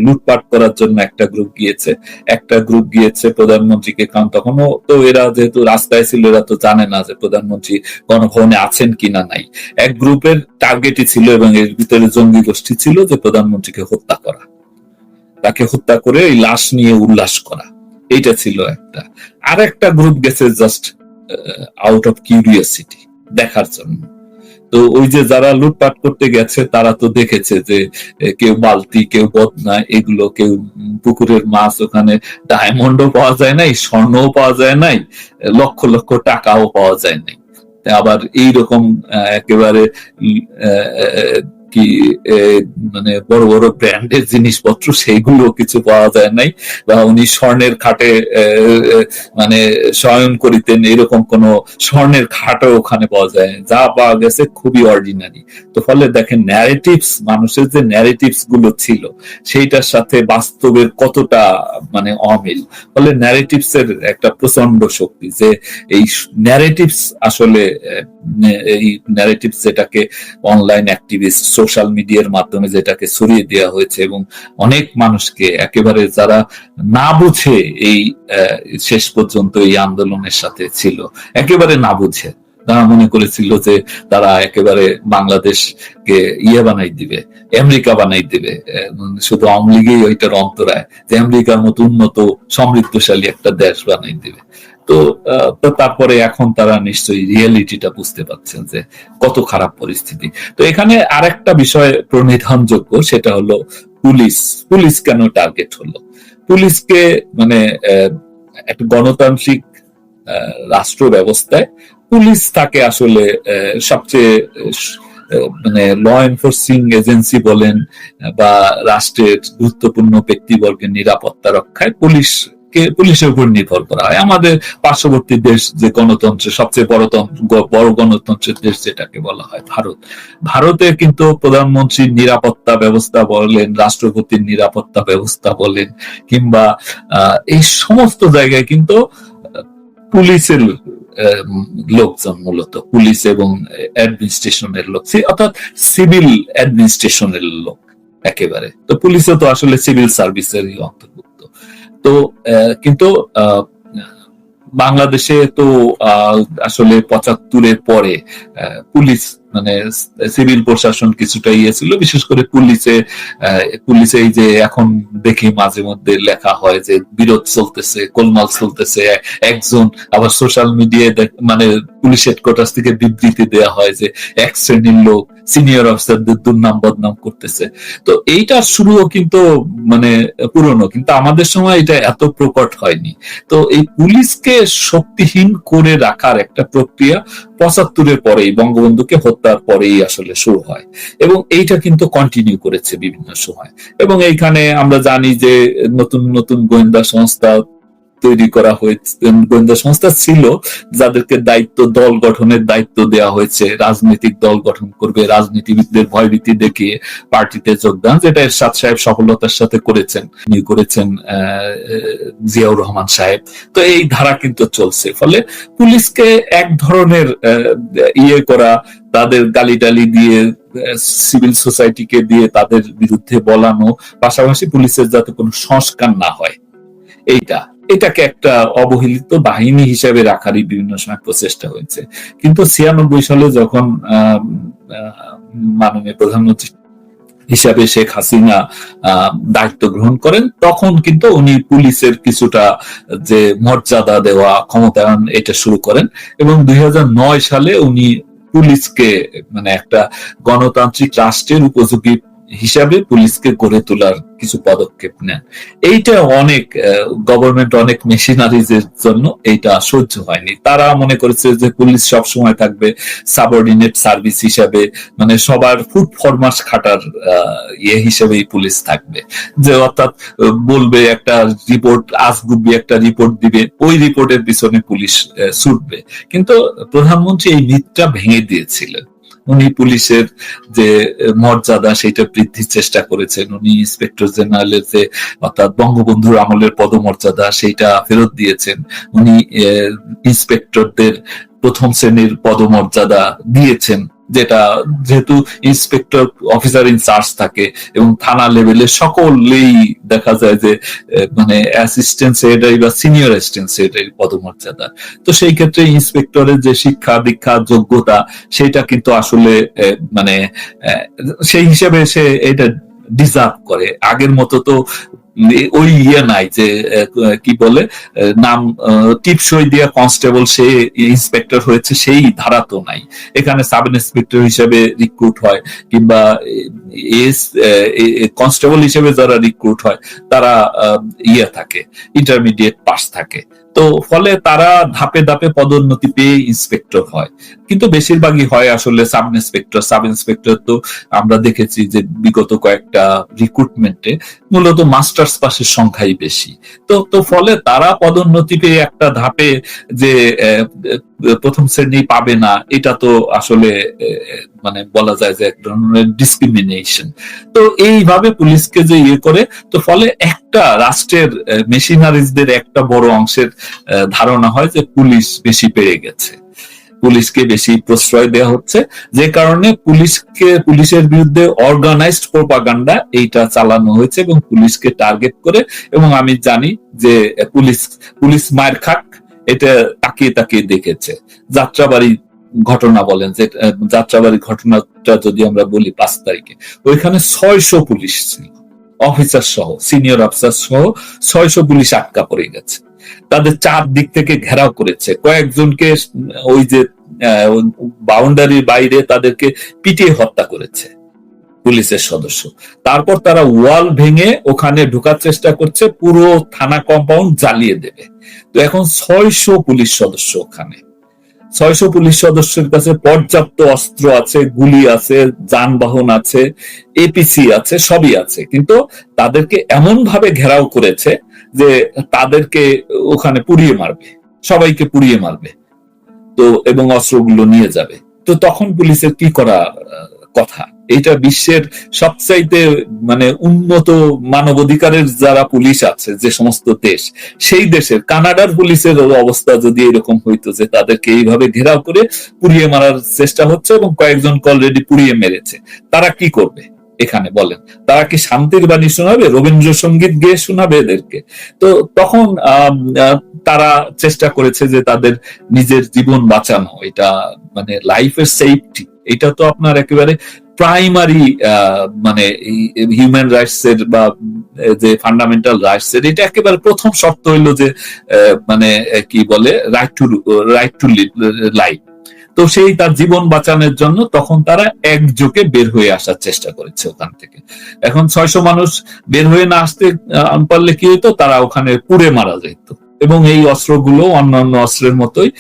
লুটপাট করার জন্য একটা গ্রুপ গিয়েছে প্রধানমন্ত্রীকে, কারণ তখনও তো এরা যেহেতু রাস্তায় ছিল এরা তো জানে না যে প্রধানমন্ত্রী গণভবনে আছেন কিনা নাই। এক গ্রুপের টার্গেটই ছিল এবং এর ভিতরে জঙ্গি গোষ্ঠী ছিল যে প্রধানমন্ত্রীকে হত্যা করা, তাকে হত্যা করে এই লাশ নিয়ে উল্লাস করা, এইটা ছিল একটা। আর একটা গ্রুপ গেছে জাস্ট আউট অফ কিউরিওসিটি, দেখার জন্য। তো ওই যে যারা লুটপাট করতে গেছে তারা তো দেখেছে যে কেউ বালতি, কেউ বদনা, এগুলো, কেউ পুকুরের মাছ, ওখানে ডায়মন্ডও পাওয়া যায় নাই, স্বর্ণও পাওয়া যায় নাই, লক্ষ লক্ষ টাকাও পাওয়া যায় নাই। আবার এইরকম একেবারে কি মানে বড় বড় ব্র্যান্ডের জিনিসপত্র সেইগুলো কিছু পাওয়া যায় নাই, বা উনি স্বর্ণের খাটে মানে শয়ন করিতেন, এরকম কোন স্বর্ণের খাটও ওখানে পাওয়া যায়, যা পাওয়া গেছে খুবই অর্ডিনারি। তো ফলে দেখেন ন্যারেটিভস, মানুষের যে ন্যারেটিভস গুলো ছিল সেইটার সাথে বাস্তবের কতটা মানে অমিল। ফলে ন্যারেটিভস এর একটা প্রচন্ড শক্তি, যে এই ন্যারেটিভস আসলে এই ন্যারেটিভস যেটাকে অনলাইন অ্যাক্টিভিস্ট, সোশ্যাল মিডিয়ার মাধ্যমে যেটাকে ছড়িয়ে দেওয়া হয়েছে এবং অনেক মানুষকে একেবারে যারা না বুঝে এই শেষ পর্যন্ত এই আন্দোলনের সাথে ছিল, একেবারে না বুঝে, তারা মনে করেছিল যে তারা একেবারে বাংলাদেশকে বানাই দিবে, আমেরিকা বানাই দিবে, শুধু আওয়ামী লীগই ওইটার অন্তরায়, যে আমেরিকার মতো উন্নত সমৃদ্ধশালী একটা দেশ বানাই দিবে। তো তারপরে এখন তারা নিশ্চয়ই রিয়েলিটিটা বুঝতে পারছেন যে কত খারাপ পরিস্থিতি। তো এখানে আরেকটা বিষয় প্রণিধানযোগ্য, সেটা হলো পুলিশ কেন টার্গেট হলো। পুলিশকে মানে একটা গণতান্ত্রিক রাষ্ট্র ব্যবস্থায় পুলিশ তাকে আসলে সবচেয়ে মানে ল এনফোর্সিং এজেন্সি বলেন বা রাষ্ট্রের গুরুত্বপূর্ণ ব্যক্তিবর্গের নিরাপত্তা রক্ষায় পুলিশের উপর নির্ভর করা হয়। আমাদের পার্শ্ববর্তী দেশ যে গণতন্ত্রের সবচেয়ে বড় গণতন্ত্রের দেশ যেটাকে বলা হয় ভারতে কিন্তু প্রধানমন্ত্রীর নিরাপত্তা ব্যবস্থা বলেন, রাষ্ট্রপতির নিরাপত্তা ব্যবস্থা বলেন, কিংবা এই সমস্ত জায়গায় কিন্তু পুলিশের লোকজন, মূলত পুলিশ এবং অ্যাডমিনিস্ট্রেশনের লোক, অর্থাৎ সিভিল অ্যাডমিনিস্ট্রেশনের লোক একেবারে। তো পুলিশও তো আসলে সিভিল সার্ভিসেরই অন্তর্ভুক্ত। তো কিন্তু বাংলাদেশে তো আসলে ৭৫-এর পরে পুলিশ মানে সিভিল প্রশাসন কিছুটা ছিল, বিশেষ করে পুলিশে এই যে এখন দেখি মাঝে মধ্যে লেখা হয় যে বিরোধ চলতেছে, গোলমাল চলতেছে, একজন আবার সোশ্যাল মিডিয়ায় মানে পুলিশ হেডকোয়ার্টার থেকে বিবৃতি দেওয়া হয় যে এক শ্রেণীর লোক সিনিয়র অফিসারদের দুর্নাম বদনাম করতেছে। তো এইটার শুরুও কিন্তু মানে পুরনো, কিন্তু আমাদের সময় এটা এত প্রকট হয়নি। তো এই পুলিশকে শক্তিহীন করে রাখার একটা প্রক্রিয়া ৭৫-এর পরেই, বঙ্গবন্ধুকে হত্যার পরেই আসলে শুরু হয় এবং এইটা কিন্তু কন্টিনিউ করেছে বিভিন্ন সময়। এবং এইখানে আমরা জানি যে নতুন নতুন গোয়েন্দা সংস্থা তৈরি করা হয়েছে, গোয়েন্দা সংস্থা ছিল যাদেরকে দল গঠনের দায়িত্ব দেওয়া হয়েছে, রাজনৈতিক দল গঠন করবে, রাজনীতিবিদদের ভয়ভীতি দেখিয়ে পার্টিতে যোগদান, যেটা এরশাদ সাহেব সফলতার সাথে করেছেন জিয়াউর রহমান সাহেব। তো এই ধারা কিন্তু চলছে। ফলে পুলিশকে এক ধরনের করা, তাদের গালিটালি দিয়ে, সিভিল সোসাইটিকে দিয়ে তাদের বিরুদ্ধে বলানো, পাশাপাশি পুলিশের যাতে কোনো সংস্কার না হয় এটাকে একটা অবহেলিত বাহিনী হিসেবে রাখারই বিভিন্ন সময় প্রচেষ্টা হয়েছে। কিন্তু ৯৬ সালে যখন মাননীয় প্রধানমন্ত্রী হিসাবে শেখ হাসিনা দায়িত্ব গ্রহণ করেন, তখন কিন্তু উনি পুলিশের কিছুটা যে মর্যাদা দেওয়া, ক্ষমতায়ন, এটা শুরু করেন এবং ২০০৯ সালে উনি পুলিশকে মানে একটা গণতান্ত্রিক রাষ্ট্রের উপযোগী হিসাবে পুলিশকে গড়ে তোলার কিছু পদক্ষেপ নেন। এইটা অনেক গভর্নমেন্ট, অনেক মেশিনারিজ এর জন্য এইটা সহ্য হয়নি। তারা মনে করেছে যে পুলিশ সবসময় থাকবে সাবঅর্ডিনেট সার্ভিস হিসাবে, মানে সবার ফুড ফরমাস খাটার হিসেবেই পুলিশ থাকবে, যে অর্থাৎ বলবে একটা রিপোর্ট, আজগুবি একটা রিপোর্ট দিবে, ওই রিপোর্টের পিছনে পুলিশ ছুটবে। কিন্তু প্রধানমন্ত্রী এই মিথটা ভেঙে দিয়েছিলেন। উনি পুলিশের যে মর্যাদা সেটা বৃদ্ধির চেষ্টা করেছেন। উনি ইন্সপেক্টর জেনারেলের যে অর্থাৎ বঙ্গবন্ধুর আমলের পদমর্যাদা সেইটা ফেরত দিয়েছেন। উনি ইন্সপেক্টরদের প্রথম শ্রেণীর পদমর্যাদা দিয়েছেন। যেটা যেহেতু ইন্সপেক্টর অফিসার ইনচার্জ থাকে এবং থানা লেভেলে সকলেই দেখা যায় যে মানে অ্যাসিস্ট্যান্ট সেক্রেটারি বা সিনিয়র অ্যাসিস্ট্যান্ট সেক্রেটারি পদমর্যাদা। তো সেই ক্ষেত্রে ইন্সপেক্টরের যে শিক্ষা দীক্ষা যোগ্যতা সেটা কিন্তু আসলে মানে সেই হিসেবে সে এটা ডিজার্ভ করে। আগের মতো তো ওই নাই যে কি বলে নাম টিপসই দিয়া কনস্টেবল সে ইন্সপেক্টর হয়েছে সেই ধারা তো নাই। এখানে সাব ইন্সপেক্টর হিসেবে রিক্রুট হয় কিংবা কনস্টেবল হিসেবে যারা রিক্রুট হয় তারা থাকে, ইন্টারমিডিয়েট পাস থাকে। তো ফলে তারা ধাপে ধাপে পদোন্নতি পেয়ে ইন্সপেক্টর হয়, কিন্তু বেশিরভাগই হয় আসলে সাব ইন্সপেক্টর। সাব ইন্সপেক্টর তো আমরা দেখেছি যে বিগত কয়েকটা রিক্রুটমেন্টে মূলত মাস্টার্স পাসের সংখ্যাই বেশি। তো ফলে তারা পদোন্নতি পেয়ে একটা ধাপে যে প্রথম শ্রেণী পাবে না, এটা তো আসলে মানে বলা যায় যে এক ধরনের ডিসক্রিমিনেশন। তো এইভাবে পুলিশকে যে করে, তো ফলে একটা রাষ্ট্রের মেশিনারিজদের একটা বড় অংশের ধারণা হয় যে পুলিশ বেশি বেড়ে গেছে, পুলিশকে বেশি প্রশ্রয় দেওয়া হচ্ছে, যে কারণে পুলিশের বিরুদ্ধে অর্গানাইজড প্রোপাগান্ডা এইটা চালানো হয়েছে এবং পুলিশকে টার্গেট করে। এবং আমি জানি যে পুলিশ মায়ের খাক এটা তাকিয়ে তাকিয়ে দেখেছে। যাত্রাবাড়ি ঘটনা বলেন, যে যাত্রাবাড়ি ঘটনাটা যদি আমরা বলি 5 তারিখে, ওইখানে 600 পুলিশ ছিল, অফিসার সহ, সিনিয়র অফিসার সহ 600 পুলিশ আটকা পড়ে গেছে। তাদের 4 দিক থেকে ঘেরাও করেছে, কয়েকজনকে ওই যে বাউন্ডারির বাইরে তাদেরকে পিটিয়ে হত্যা করেছে পুলিশের সদস্য। তারপর তারা ওয়াল ভেঙে ওখানে ঢোকার চেষ্টা করছে, পুরো থানা কম্পাউন্ড জ্বালিয়ে দেবে। তো এখন 600 পুলিশ সদস্য ওখানে, 600 পুলিশ সদস্যের কাছে পর্যাপ্ত অস্ত্র আছে, গুলি আছে, যানবাহন আছে, এপিসি আছে, সবই আছে, কিন্তু তাদেরকে এমন ভাবে ঘেরাও করেছে যে তাদেরকে ওখানে পুড়িয়ে মারবে, সবাইকে পুড়িয়ে মারবে, তো এবং অস্ত্রগুলো নিয়ে যাবে। তো তখন পুলিশের কি করা কথা? এটা বিশ্বের সবচাইতে মানে উন্নত মানবাধিকারের যারা পুলিশ আছে যে সমস্ত দেশ, সেই দেশের কানাডার পুলিশের অবস্থা যদি এরকম হইতো যে তাদেরকে এইভাবে ঘেরাও করে পুড়িয়ে মারার চেষ্টা হচ্ছে এবং কয়েকজনকে অলরেডি পুড়িয়ে মেরেছে, তারা কি করবে এখানে বলেন? তারা কি শান্তির বাণী শোনাবে, রবীন্দ্রসঙ্গীত গেয়ে শোনাবে এদেরকে? তো তখন তারা চেষ্টা করেছে যে তাদের নিজের জীবন বাঁচানো, এটা মানে লাইফের সেফটি, এটা তো আপনার একেবারে প্রাইমারি মানে হিউম্যান রাইটস এর বা যে ফান্ডামেন্টাল রাইটস এর এটা একেবারে প্রথম শর্ত হইলো যে মানে কি বলে রাইট টু লাইফ। তো সেই তার জীবন বাঁচানোর জন্য তখন তারা একযোগে বের হয়ে আসার চেষ্টা করেছে ওখান থেকে। এখন 600 মানুষ বের হয়ে না আসতে পারলে কি হইতো, তারা ওখানে পুড়ে মারা যেত এবং এই অস্ত্রগুলো অন্যান্য অস্ত্রের মতোই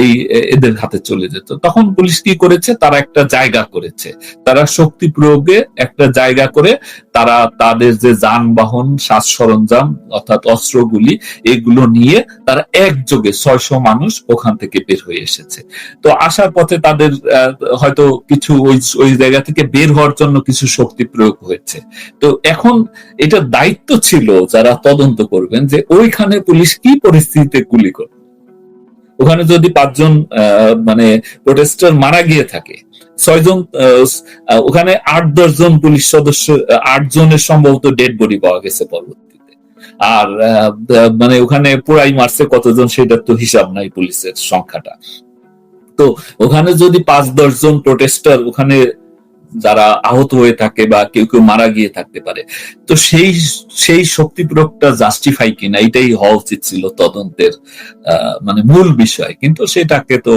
এই এদের হাতে চলে যেত। তখন পুলিশ কি করেছে, তারা একটা জায়গা করেছে, তারা শক্তি প্রয়োগে একটা জায়গা করে তারা তাদের যে যানবাহন, সাজ সরঞ্জাম অর্থাৎ অস্ত্রগুলি, এগুলো নিয়ে তারা একযোগে 600 মানুষ ওখান থেকে বের হয়ে এসেছে। তো আসার পথে তাদের হয়তো কিছু ওই জায়গা থেকে বের হওয়ার জন্য কিছু শক্তি প্রয়োগ হয়েছে। তো এখন এটা দায়িত্ব ছিল যারা তদন্ত করবেন যে ওইখানে পুলিশ কি পরিস্থিতিতে গুলি করবে। ওখানে যদি 5 জন মানে প্রোটেস্টার মারা গিয়ে থাকে, 6 জন, ওখানে 8-10 জন পুলিশ সদস্য, 8 জনের সম্ভবত ডেড বডি পাওয়া গেছে পরবর্তীতে। আর মানে ওখানে পুরাই মারছে কতজন সেটা তো হিসাব নাই পুলিশের সংখ্যাটা। তো ওখানে যদি 5-10 জন প্রোটেস্টার ওখানে যারা আহত হয়ে থাকে বা কেউ কেউ মারা গিয়ে থাকতে পারে, তো সেই শক্তি প্রয়োগটা জাস্টিফাই কিনা, এটাই হওয়া উচিত ছিল তদন্তের মানে মূল বিষয়। কিন্তু সেটাকে তো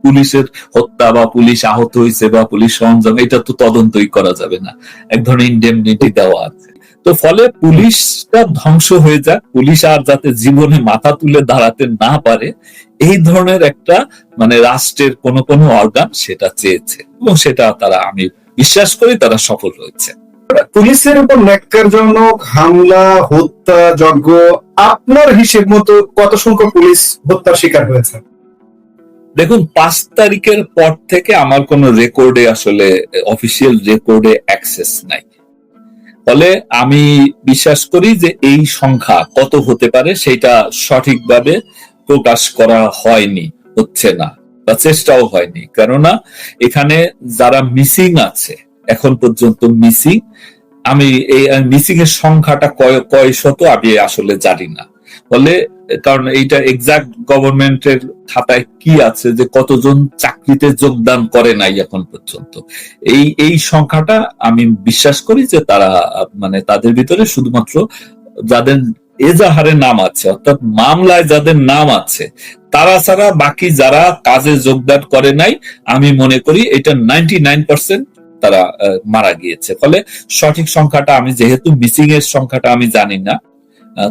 পুলিশের হত্যা বা পুলিশ আহত হয়েছে বা পুলিশ সরঞ্জাম, এটা তো তদন্তই করা যাবে না, এক ধরনের ইন্ডেমনিটি দেওয়া আছে। তো ফলে পুলিশটা ধ্বংস হয়ে যাক, পুলিশ আর যাতে জীবনে মাথা তুলে দাঁড়াতে না পারে, এই ধরনের একটা মানে রাষ্ট্রের কোন কোন অর্গান সেটা চেয়েছে এবং সেটা তারা, আমি বিশ্বাস করি তারা সফল হয়েছে। পুলিশের উপর ন্যাক্কারজনক হামলা, হত্যা যজ্ঞ, আপনার হিসেব মতো কত সংখ্যক পুলিশ হত্যার শিকার হয়েছে? দেখুন, 5 তারিখের পর থেকে আমার কোন রেকর্ডে আসলে অফিসিয়াল রেকর্ডে অ্যাক্সেস নাই, ফলে আমি বিশ্বাস করি যে এই সংখ্যা কত হতে পারে সেটা সঠিকভাবে প্রকাশ করা হয়নি, হচ্ছে না। বা চেষ্টাও হয়নি, কেননা এখানে যারা মিসিং আছে এখন পর্যন্ত মিসিং, আমি এই মিসিং এর সংখ্যাটা কয় শত আমি আসলে জানি না। ফলে কারণ এইটা এক্সাক্ট গভর্নমেন্টের খাতায় কি আছে যে কতজন চাকরিতে যোগদান করে নাই এখন পর্যন্ত, এই সংখ্যাটা আমি বিশ্বাস করি যে তারা মানে তাদের ভিতরে শুধুমাত্র যাদের এজাহারে নাম আছে, অর্থাৎ মামলায় যাদের নাম আছে, তারা ছাড়া বাকি যারা কাজে যোগদান করে নাই, আমি মনে করি এটা 99% তারা মারা গিয়েছে। ফলে সঠিক সংখ্যাটা আমি, যেহেতু মিসিং এর সংখ্যাটা আমি জানি না,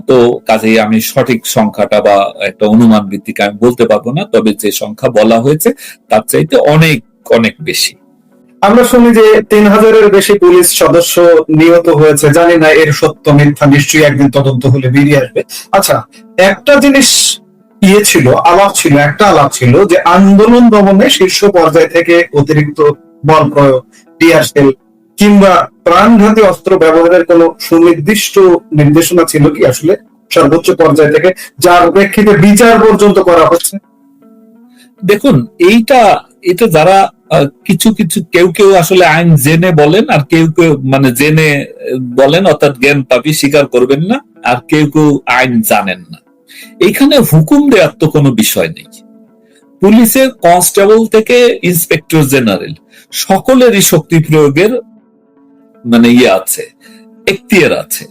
তো কাজেই আমি সঠিক সংখ্যাটা বা একটা অনুমান ভিত্তিক আমি বলতে পারবো না, তবে যে সংখ্যা বলা হয়েছে তার চাইতে অনেক অনেক বেশি। আমরা শুনি যে 3000-এর বেশি পুলিশ সদস্য নিহত হয়েছে, জানি না এর সত্য মিথ্যা, নিশ্চয়ই একদিন তদন্ত হলে বেরিয়ে আসবে। আচ্ছা, একটা জিনিস একটা আলাপ ছিল যে আন্দোলন দমনে শীর্ষ পর্যায় থেকে অতিরিক্ত বল প্রয়োগ, টিয়ার সেল কিংবা প্রাণঘাতী অস্ত্র ব্যবহারের কোনো সুনির্দিষ্ট নির্দেশনা ছিল কি আসলে সর্বোচ্চ পর্যায় থেকে, যার প্রেক্ষিতে বিচার পর্যন্ত করা হচ্ছে? দেখুন, এটা যারা কিছু কেউ আসলে আইন জেনে বলেন, আর কেউ মানে জেনে বলেন, অর্থাৎ জ্ঞান পাপি স্বীকার করবেন না, আর কেউ আইন জানেন না। এখানে হুকুম দেওয়ার তো কোনো বিষয় নেই। পুলিশের কনস্টেবল থেকে ইন্সপেক্টর জেনারেল সকলেরই শক্তি প্রয়োগের মানে আছে, এখতিয়ার আছে।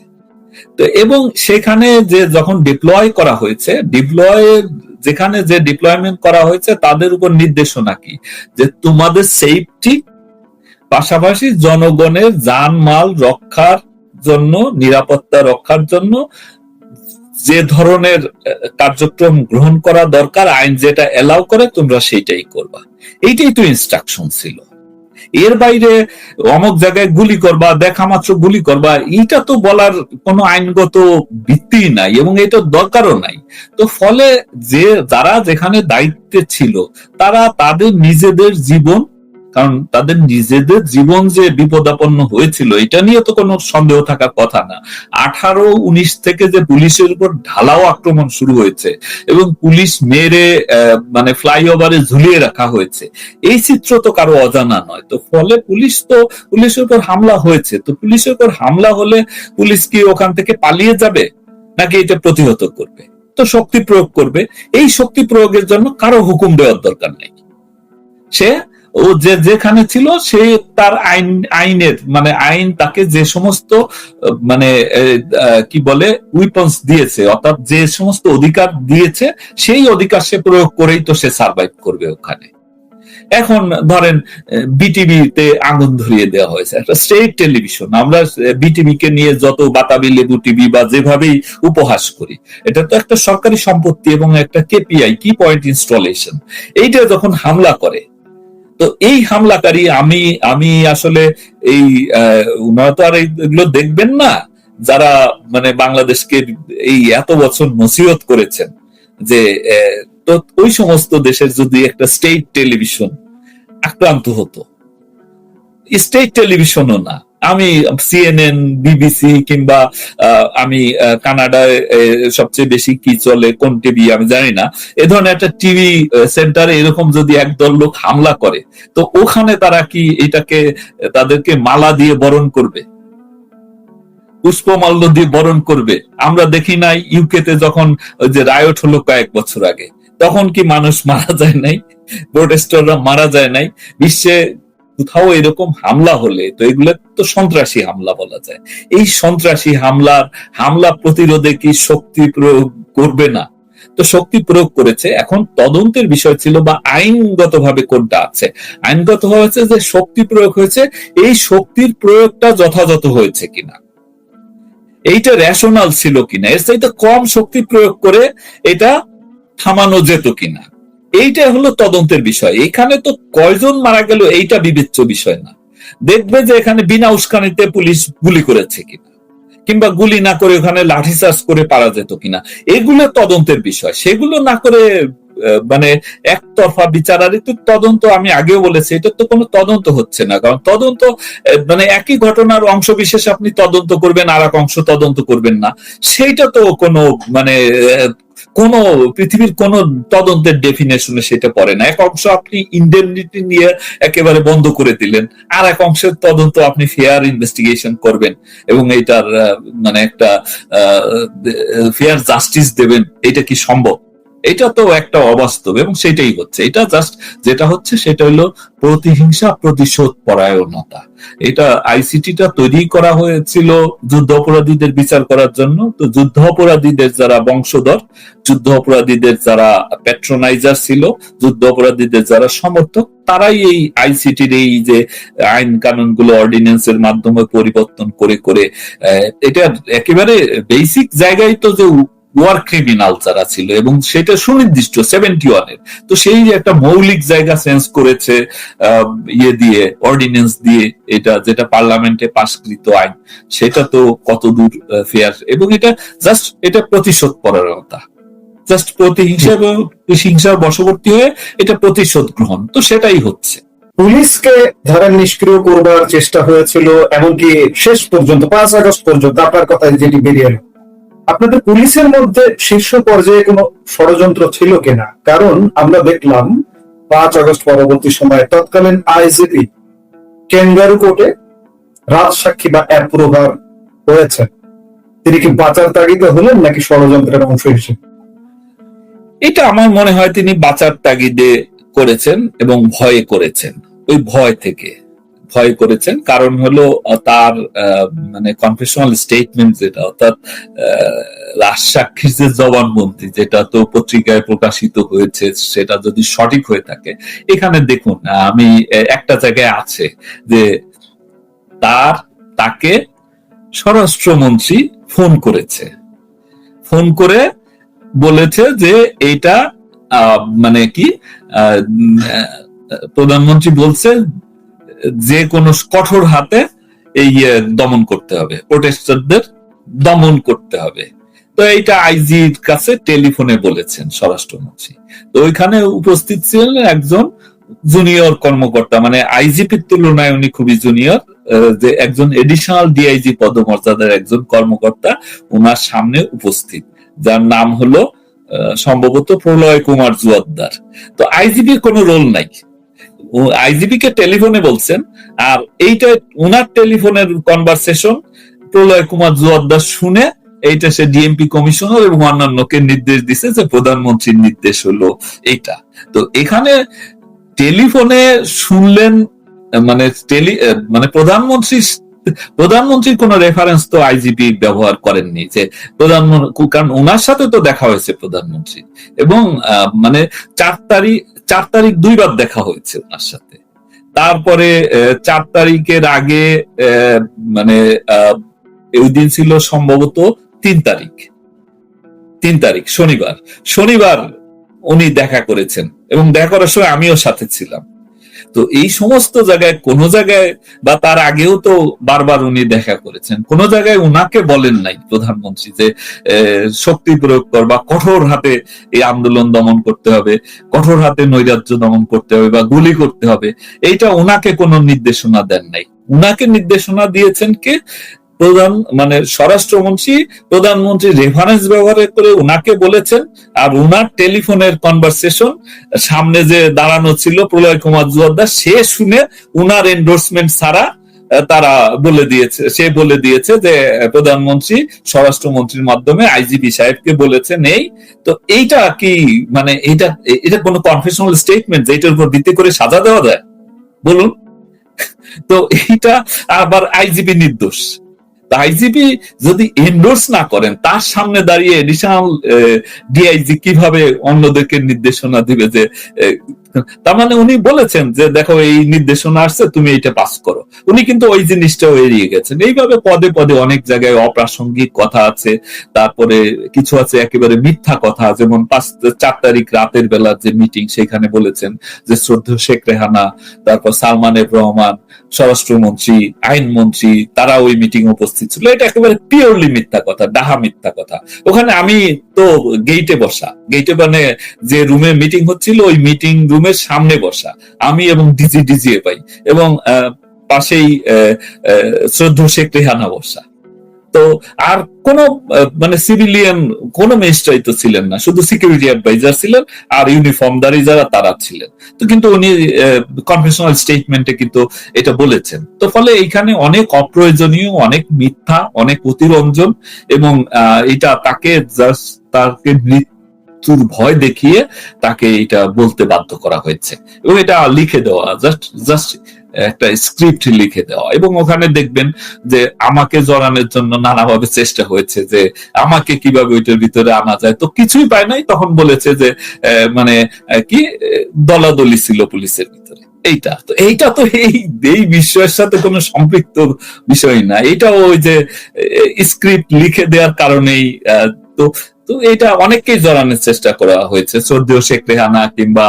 তো এবং সেখানে যে যখন ডিপ্লয় করা হয়েছে, যেখানে যে ডিপ্লয়মেন্ট করা হয়েছে তাদের উপর নির্দেশনা কি, যে তোমাদের সেফটি পাশাপাশি জনগণের জানমাল রক্ষার জন্য, নিরাপত্তা রক্ষার জন্য যে ধরনের কার্যক্রম গ্রহণ করা দরকার, আইন যেটা এলাও করে তোমরা সেইটাই করবা। এইটাই তো ইনস্ট্রাকশন ছিল। এর বাইরে অমুক জায়গায় গুলি করবা, দেখা মাত্র গুলি করবা, এটা তো বলার কোনো আইনগত ভিত্তি নাই এবং এটা দরকারও নাই। তো ফলে যারা যেখানে দায়িত্বে ছিল তারা তাদের নিজেদের জীবন, কারণ তাদের নিজেদের জীবন যে বিপদাপন্ন হয়েছিল এটা নিয়ে তো কোনো সন্দেহ থাকার কথা না। 18-19 থেকে যে পুলিশের উপর ঢালাও আক্রমণ শুরু হয়েছে এবং পুলিশ মেরে মানে ফ্লাইওভারে ঝুলিয়ে রাখা হয়েছে, এই চিত্র তো কারো অজানা নয়। তো ফলে পুলিশের উপর হামলা হয়েছে, তো পুলিশের উপর হামলা হলে পুলিশ কি ওখান থেকে পালিয়ে যাবে নাকি এটা প্রতিহত করবে? তো শক্তি প্রয়োগ করবে। এই শক্তি প্রয়োগের জন্য কারো হুকুম দেওয়ার দরকার নেই। ও যেখানে ছিল সে তার আইনের মানে আইন তাকে যে সমস্ত মানে কি বলে উইপন্স দিয়েছে, অর্থাৎ যে সমস্ত অধিকার দিয়েছে, সেই অধিকার সে প্রয়োগ করেই তো সে সার্ভাইভ করবে ওখানে। এখন ধরেন বিটিভিতে আগুন ধরিয়ে দেওয়া হয়েছে, একটা স্টেট টেলিভিশন। আমরা বিটিভি কে নিয়ে যত বাতাবি লেবু টিভি বা যেভাবেই উপহাস করি, এটা তো একটা সরকারি সম্পত্তি এবং একটা কেপিআই, কি পয়েন্ট ইনস্টলেশন, এইটা যখন হামলা করে, তো এই হামলাকারী আমি আসলে এই উনারা তো আর এগুলো দেখবেন না, যারা মানে বাংলাদেশকে এই এত বছর নসিহত করেছেন, যে তো ওই সমস্ত দেশের যদি একটা স্টেট টেলিভিশন আক্রান্ত হতো, স্টেট টেলিভিশনও না, আমি সিএনএন, বিবিসি কিংবা আমি কানাডায় সবচেয়ে বেশি কি চলে কোন টিভি আমি জানি না, এ ধরনের একটা টিভি সেন্টারে এরকম যদি একদল লোক হামলা করে, তো ওখানে তারা কি এটাকে তাদেরকে মালা দিয়ে বরণ করবে, পুষ্পমাল্য দিয়ে বরণ করবে? আমরা দেখি নাই ইউকেতে যখন ওই যে রায়ট হলো কয়েক বছর আগে, তখন কি মানুষ মারা যায় নাই, প্রোটেস্টাররা মারা যায় নাই? বিশ্বে কোথাও এরকম হামলা হলে তো এগুলো তো সন্ত্রাসী হামলা বলা যায়। এই সন্ত্রাসী হামলা প্রতিরোধে কি শক্তি প্রয়োগ করবে না? তো শক্তি প্রয়োগ করেছে। এখন তদন্তের বিষয় ছিল বা আইনগত ভাবে কোনটা আছে, আইনগত হয়েছে যে শক্তি প্রয়োগ হয়েছে, এই শক্তির প্রয়োগটা যথাযথ হয়েছে কিনা, এইটা রেশনাল ছিল কিনা, এর চাইতে কম শক্তি প্রয়োগ করে এটা থামানো যেত কিনা, এইটা হলো তদন্তের বিষয়। এখানে তো কয়জন মারা গেল এইটা বিবেচ্য বিষয় না, দেখবে যে এখানে বিনা উস্কানিতে পুলিশ গুলি করেছে কিনা, কিংবা গুলি না করে ওখানে লাঠিচার্জ করে পারা যেত কিনা, এগুলো তদন্তের বিষয়। সেগুলো না করে মানে একতরফা বিচারারিত তদন্ত, আমি আগেও বলেছি এটা তো কোনো তদন্ত হচ্ছে না। কারণ তদন্ত মানে একই ঘটনার অংশ বিশেষ আপনি তদন্ত করবেন আর এক অংশ তদন্ত করবেন না, সেইটা তো কোনো মানে কোন পৃথিবীর কোন তদন্তের ডেফিনেশনে সেটা পড়ে না। এক অংশ আপনি ইন্ডেমনিটি নিয়ে একেবারে বন্ধ করে দিলেন, আর এক অংশের তদন্ত আপনি ফেয়ার ইনভেস্টিগেশন করবেন এবং এটার মানে একটা ফেয়ার জাস্টিস দেবেন, এটা কি সম্ভব? এটা তো একটা অবাস্তব, এবং সেটাই হচ্ছে। এটা জাস্ট যেটা হচ্ছে সেটা হলো প্রতিহিংসা, প্রতিশোধ পরায়ণতা। এটা আইসিটিটা তৈরি করা হয়েছিল যুদ্ধ অপরাধীদের বিচার করার জন্য। তো যুদ্ধ অপরাধীদের যারা বংশধর, যুদ্ধ অপরাধীদের যারা প্যাট্রোনাইজার ছিল, যুদ্ধ অপরাধীদের যারা সমর্থক, তারাই এই আইসিটির এই যে আইন কানুন গুলো অর্ডিন্যান্সের মাধ্যমে পরিবর্তন করে করে এটা একেবারে বেসিক জায়গায় তো যে ওয়ার ক্রিমিনাল যারা ছিল, এবং সেটা সুনির্দিষ্ট 71-এর, তো সেই যে একটা মৌলিক জায়গা চেঞ্জ করেছে ইয়ে দিয়ে, অর্ডিন্যান্স দিয়ে, এটা যেটা পার্লামেন্টে পাশকৃত আইন, সেটা তো কতদূর ফেয়ার? এবং এটা জাস্ট এটা প্রতিশোধ পরায়ণতা, জাস্ট প্রতিহিংসা এবং হিংসার বশবর্তী হয়ে এটা প্রতিশোধ গ্রহণ, তো সেটাই হচ্ছে। পুলিশকে ধরেন নিষ্ক্রিয় করবার চেষ্টা হয়েছিল, এমনকি শেষ পর্যন্ত 5 আগস্ট পর্যন্ত আপনার কথায় যেটি বেরিয়ে এলো, আপনাদের পুলিশের মধ্যে শীর্ষ পর্যায়ে কোনো ষড়যন্ত্র ছিল কিনা? কারণ আমরা দেখলাম 5 আগস্ট পরবর্তী সময়ে তৎকালীন আইজিপি ক্যাঙ্গারু কোর্টে রাজসাক্ষী বা অ্যাপ্রুভার হয়েছেন। তিনি কি বাঁচার তাগিদে হলেন নাকি ষড়যন্ত্রের অংশ হিসেবে? এটা আমার মনে হয় তিনি বাঁচার তাগিদে করেছেন এবং ভয়ে করেছেন। ওই ভয় থেকে ভয় করেছেন, কারণ হলো তার মানে কনফেশনাল স্টেটমেন্ট যেটা, অর্থাৎ রাজসাক্ষীর যে জবানবন্দি, যেটা তো পত্রিকায় প্রকাশিত হয়েছে, সেটা যদি সঠিক হয়ে থাকে, এখানে দেখুন আমি একটা জায়গায় আছে যে তাকে স্বরাষ্ট্রমন্ত্রী ফোন করেছে, ফোন করে বলেছে যে এইটা মানে কি প্রধানমন্ত্রী বলছে যে কোনো কঠোর হাতে এই দমন করতে হবে, প্রোটেস্টারদের দমন করতে হবে। তো এইটা আইজির কাছে টেলিফোনে বলেছেন স্বরাষ্ট্রমন্ত্রী। তো ওইখানে উপস্থিত ছিলেন একজন জুনিয়র কর্মকর্তা, মানে আইজিপির তুলনায় উনি খুবই জুনিয়র, যে একজন এডিশনাল ডিআইজি পদমর্যাদার একজন কর্মকর্তা ওনার সামনে উপস্থিত, যার নাম হলো সম্ভবত প্রলয় কুমার জুয়াদ্দার। তো আইজিপির কোনো রোল নাই, আইজিপি কে টেলিফোনে বলছেন, আর এইটা উনার টেলিফোনের কনভারসেশন প্রলয় কুমার জুয়াদ্দার শুনে এইটা সে ডিএমপি কমিশনার এবং অন্যান্যকে নির্দেশ দিছে যে প্রধানমন্ত্রীর নির্দেশ হলো এইটা। তো এখানে টেলিফোনে শুনলেন, মানে মানে প্রধানমন্ত্রীর কোন রেফারেন্স তো আইজিপি ব্যবহার করেননি, যে প্রধানমন্ত্রী, কারণ ওনার সাথে তো দেখা হয়েছে প্রধানমন্ত্রী, এবং মানে 4 তারিখ 2 বার দেখা হয়েছে ওনার সাথে। তারপরে 4 তারিখের আগে মানে ওই দিন ছিল সম্ভবত 3 তারিখ শনিবার উনি দেখা করেছেন, এবং দেখা করার সময় আমিও সাথে ছিলাম। তো এই সমস্ত জায়গায় কোন জায়গায়, বা তার আগেও তো বারবার উনি দেখা করেছেন, কোন জায়গায় উনাকে বলেন নাই প্রধানমন্ত্রী যে শক্তি প্রয়োগ কর বা কঠোর হাতে এই আন্দোলন দমন করতে হবে, কঠোর হাতে নৈরাজ্য দমন করতে হবে বা গুলি করতে হবে, এইটা উনাকে কোনো নির্দেশনা দেন নাই। উনাকে নির্দেশনা দিয়েছেন কে? মানে স্বরাষ্ট্রমন্ত্রী প্রধানমন্ত্রী রেফারেন্স ব্যবহার করে উনাকে বলেছেন, আর উনার টেলিফোনের কনভারসেশন সামনে যে দাঁড়ানো ছিল প্রলয় কুমার জুয়াদ্দার, সে শুনে উনার এন্ডোর্সমেন্ট ছাড়া তারা সে বলে দিয়েছে যে প্রধানমন্ত্রী স্বরাষ্ট্রমন্ত্রীর মাধ্যমে আইজিপি সাহেবকে বলেছেন এই। তো এইটা কি মানে এটা কোনো কনফেশনাল স্টেটমেন্ট যেটার উপর ভিত্তি করে সাজা দেওয়া যায়? বলুন তো এইটা আবার আইজিপি নির্দোষ। আইজিপি যদি এন্ডোর্স না করেন, তার সামনে দাঁড়িয়ে এডিশনাল ডিআইজি কিভাবে অন্যদেরকে নির্দেশনা দিবে? যে তার মানে উনি বলেছেন যে দেখো এই নির্দেশনা আসছে, তুমি এটা পাস করো। উনি কিন্তু ওই জিনিসটাও এড়িয়ে গেছেন। এইভাবে পদে পদে অনেক জায়গায় অপ্রাসঙ্গিক কথা আছে, তারপরে কিছু আছে একেবারে মিথ্যা কথা, যেমন 4 তারিখ রাতের বেলা যে মিটিং, সেখানে বলেছেন যে শ্রদ্ধেয় শেখ রেহানা, তারপর সালমান এফ রহমান, স্বরাষ্ট্রমন্ত্রী, আইনমন্ত্রী, তারা ওই মিটিং উপস্থিত ছিল। এটা একেবারে পিওরলি মিথ্যা কথা, ডাহা মিথ্যা কথা। ওখানে আমি তো গেইটে মানে যে রুমে মিটিং হচ্ছিল, ওই মিটিং রুমের সামনে বসা, আমি এবং ডিজিএ পাই, এবং পাশেই শ্রদ্ধেয় শেখ রেহানা বসা। তো আর কোন মানে সিভিলিয়ান কোন ম্যাজিস্ট্রেট তো ছিলেন না, শুধু সিকিউরিটি অ্যাডভাইজার ছিলেন আর ইউনিফর্মধারী যারা তারা ছিলেন। তো কিন্তু উনি কনফেশনাল স্টেটমেন্টে কিন্তু এটা বলেছেন। তো ফলে এইখানে অনেক অপ্রয়োজনীয়, অনেক মিথ্যা, অনেক অতিরঞ্জন, এবং এটা তাকে জাস্ট তাকে মৃত্যুর ভয় দেখিয়ে তাকে এটা বলতে বাধ্য করা হয়েছে, এবং এটা লিখে দেওয়া, জাস্ট একটা স্ক্রিপ্ট লিখে দেওয়া। এবং ওখানে দেখবেন যে আমাকে জড়ানোর জন্য নানাভাবে চেষ্টা হয়েছে যে আমাকে কিভাবে ওইটার ভিতরে আনা যায়, তো কিছুই পায় নাই। তখন বলেছে যে মানে কি দলাদলি ছিল পুলিশের ভিতরে। এইটা তো এই বিষয়ের সাথে কোনো সম্পৃক্ত বিষয় না, এটা ওই যে স্ক্রিপ্ট লিখে দেওয়ার কারণেই তো তো এটা অনেককেই জড়ানোর চেষ্টা করা হয়েছে, শ্রদ্ধেয় শেখ রেহানা কিংবা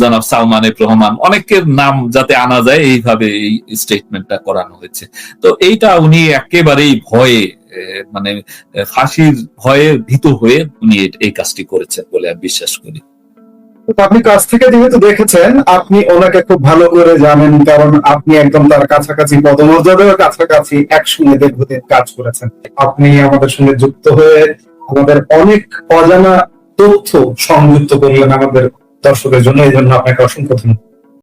জনাব সালমান এফ রহমান, অনেকের নাম যাতে আনা যায় এইভাবে এই স্টেটমেন্টটা করানো হয়েছে। তো এইটা উনি একেবারেই ভয়ে মানে ফাঁসির ভয়ে ভীত হয়ে উনি এই কাজটি করেছেন বলে আমি বিশ্বাস করি। আপনি কাছ থেকে যেহেতু দেখেছেন, আপনি ওনাকে খুব ভালো করে জানেন, কারণ আপনি একদম তার কাছাকাছি, পদমর্যাদার কাছাকাছি একসঙ্গে দীর্ঘদিন কাজ করেছেন। আপনি আমাদের সঙ্গে যুক্ত হয়ে আমাদের অনেক অজানা তথ্য সংযুক্ত করলেন আমাদের দর্শকের জন্য, এই জন্য আপনাকে অসংখ্য ধন্যবাদ।